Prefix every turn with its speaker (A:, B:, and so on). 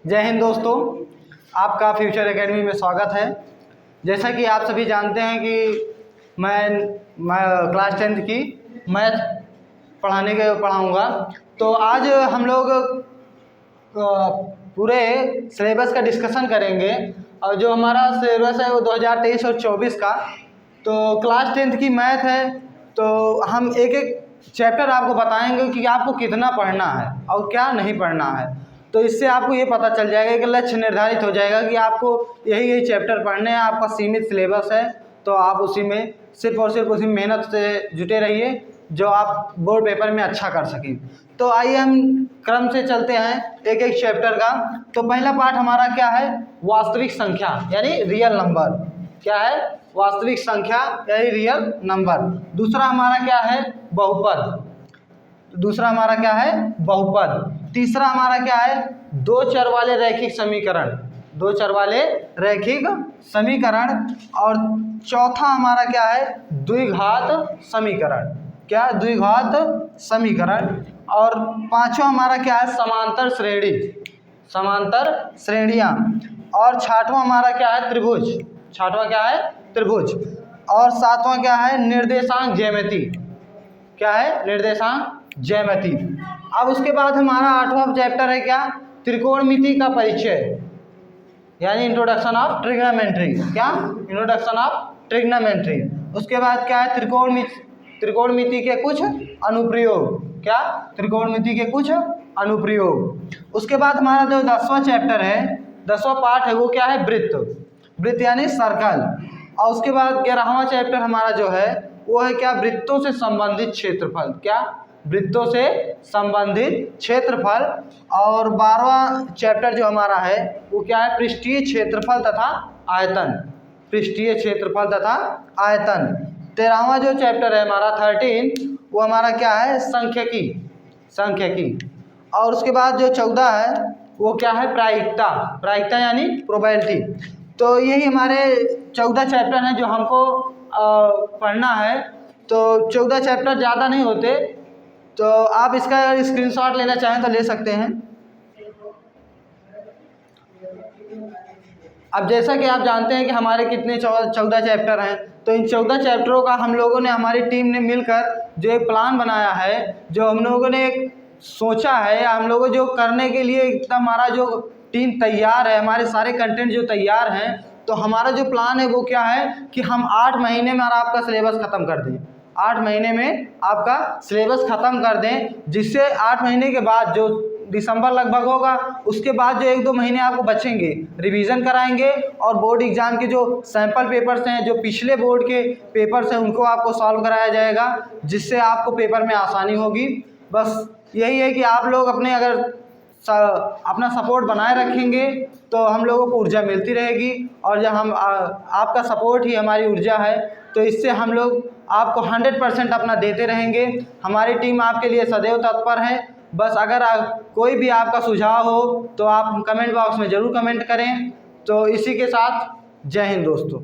A: जय हिंद दोस्तों, आपका फ्यूचर एकेडमी में स्वागत है। जैसा कि आप सभी जानते हैं कि मैं क्लास 10th की मैथ पढ़ाऊँगा। तो आज हम लोग पूरे सिलेबस का डिस्कशन करेंगे और जो हमारा सिलेबस है वो 2023 और 24 का। तो क्लास 10th की मैथ है, तो हम एक एक चैप्टर आपको बताएंगे कि आपको कितना पढ़ना है और क्या नहीं पढ़ना है। तो इससे आपको ये पता चल जाएगा कि लक्ष्य निर्धारित हो जाएगा कि आपको यही चैप्टर पढ़ने हैं। आपका सीमित सिलेबस है, तो आप उसी में सिर्फ और सिर्फ उसी मेहनत से जुटे रहिए जो आप बोर्ड पेपर में अच्छा कर सकें। तो आइए हम क्रम से चलते हैं एक एक चैप्टर का। तो पहला पार्ट हमारा क्या है? वास्तविक संख्या यानी रियल नंबर। क्या है? वास्तविक संख्या यानी रियल नंबर। दूसरा हमारा क्या है? बहुपद। दूसरा हमारा क्या है? बहुपद। तीसरा हमारा क्या है? दो चर वाले रैखिक समीकरण। दो चर वाले रैखिक समीकरण। और चौथा हमारा क्या है? द्विघात समीकरण। क्या? द्विघात समीकरण। और पांचवा हमारा क्या है? समांतर श्रेणी, समांतर श्रेणियाँ। और छठवां हमारा क्या है? त्रिभुज। छठवां क्या है? त्रिभुज। और सातवां क्या है? निर्देशांक ज्यामिति। क्या है? निर्देशांक ज्यामिति। अब उसके बाद हमारा आठवां चैप्टर है क्या? त्रिकोणमिति का परिचय यानी इंट्रोडक्शन ऑफ ट्रिग्नोमेट्री। क्या? Introduction of trigonometry. उसके बाद क्या है? त्रिकोणमिति के कुछ अनुप्रयोग। क्या? त्रिकोणमिति के कुछ अनुप्रयोग। उसके बाद हमारा जो 10वां चैप्टर है, 10वां पार्ट है, वो क्या है? वृत्त। वृत्त यानी सर्कल। और उसके बाद 11वां चैप्टर हमारा जो है वो है क्या? वृत्तों से संबंधित क्षेत्रफल। क्या? वृत्तों से संबंधित क्षेत्रफल। और 12वां चैप्टर जो हमारा है वो क्या है? पृष्ठीय क्षेत्रफल तथा आयतन। पृष्ठीय क्षेत्रफल तथा आयतन। 13वां जो चैप्टर है हमारा 13, वो हमारा क्या है? सांख्यिकी। सांख्यिकी। और उसके बाद जो 14 है वो क्या है? प्रायिकता। प्रायिकता यानी प्रोबेबिलिटी। तो यही हमारे 14 चैप्टर हैं जो हमको पढ़ना है। तो 14 चैप्टर ज़्यादा नहीं होते, तो आप इसका स्क्रीनशॉट लेना चाहें तो ले सकते हैं। अब जैसा कि आप जानते हैं कि हमारे कितने 14 चैप्टर हैं, तो इन 14 चैप्टरों का हम लोगों ने, हमारी टीम ने मिलकर जो एक प्लान बनाया है, जो हम लोगों ने एक सोचा है, हम लोगों जो करने के लिए एकदम हमारा जो टीम तैयार है, हमारे सारे कंटेंट जो तैयार हैं। तो हमारा जो प्लान है वो क्या है कि हम 8 महीने में आपका सिलेबस ख़त्म कर दें। 8 महीने में आपका सिलेबस ख़त्म कर दें, जिससे 8 महीने के बाद जो दिसंबर लगभग होगा, उसके बाद जो 1-2 महीने आपको बचेंगे, रिवीजन कराएंगे और बोर्ड एग्ज़ाम के जो सैंपल पेपर्स हैं, जो पिछले बोर्ड के पेपर्स हैं, उनको आपको सॉल्व कराया जाएगा, जिससे आपको पेपर में आसानी होगी। बस यही है कि आप लोग अपने अगर अपना सपोर्ट बनाए रखेंगे तो हम लोगों को ऊर्जा मिलती रहेगी। और जब हम आपका सपोर्ट ही हमारी ऊर्जा है, तो इससे हम लोग आपको 100% अपना देते रहेंगे। हमारी टीम आपके लिए सदैव तत्पर है। बस अगर कोई भी आपका सुझाव हो तो आप कमेंट बॉक्स में ज़रूर कमेंट करें। तो इसी के साथ जय हिंद दोस्तों।